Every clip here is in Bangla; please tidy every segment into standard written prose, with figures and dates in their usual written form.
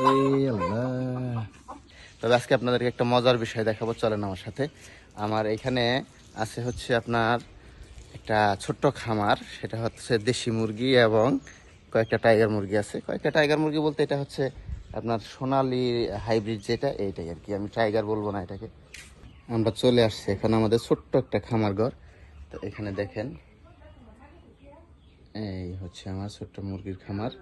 এই আল্লাহ। তবে আজকে আপনাদেরকে একটা মজার বিষয় দেখাবো, চলেন আমার সাথে। আমার এখানে আছে হচ্ছে আপনার একটা ছোট্ট খামার, সেটা হচ্ছে দেশি মুরগি এবং কয়েকটা টাইগার মুরগি আছে। কয়েকটা টাইগার মুরগি বলতে এটা হচ্ছে আপনার সোনালি হাইব্রিড, যেটা এইটাই আর কি, আমি টাইগার বলবো না এটাকে। আমরা চলে আসছি এখানে আমাদের ছোট্ট একটা খামার ঘর। তো এখানে দেখেন, এই হচ্ছে আমার ছোট্ট মুরগির খামার।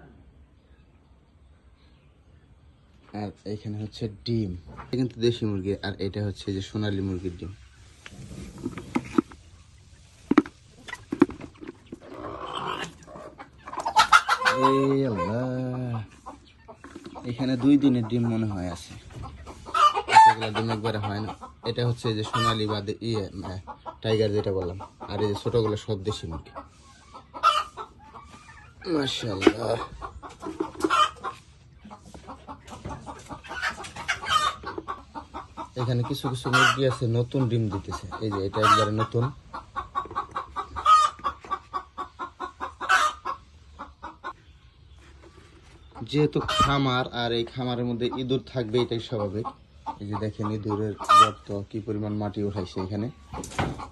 আর এখানে হচ্ছে ডিম, এটা কিন্তু দেশি মুরগি, আর এটা হচ্ছে যে সোনালী মুরগির ডিম। এই আল্লাহ, এখানে 2 দিনের ডিম মনে হয় আছে, এগুলো ডিম একবারে হয় না। এটা হচ্ছে যে সোনালী বা টাইগার যেটা বললাম, আর এই যে ছোটগুলো সব দেশি মুরগি। মাশাআল্লাহ। এখানে কিছু কিছু মুরগি আছে নতুন ডিম দিতেছে, এই যে এটা একবারে নতুন। যেহেতু খামার, আর এই খামারের মধ্যে ইঁদুর থাকবে এটাই স্বাভাবিক। এই যে দেখেন ইঁদুরের গর্ত, কি পরিমাণ মাটি উঠাইছে এখানে।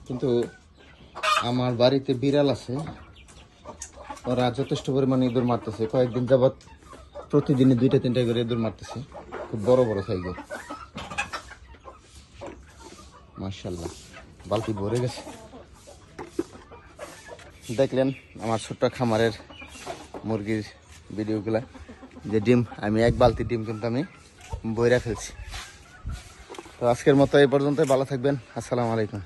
কিন্তু আমার বাড়িতে বিড়াল আছে, ওরা যথেষ্ট পরিমাণ ইঁদুর মারতেছে। কয়েকদিন যাবৎ প্রতিদিনই 2-3টা করে ইঁদুর মারতেছে, খুব বড় বড় সাইজের। মাশাআল্লাহ, বালতি ভরে গেছে। দেখলেন আমার ছোট্ট খামারের মুরগির ভিডিওগুলা, যে ডিম আমি 1 বালতি ডিম কিন্তু আমি বইরা ফেলছি। তো আজকের মতো এই পর্যন্ত, ভালো থাকবেন, আসসালামু আলাইকুম।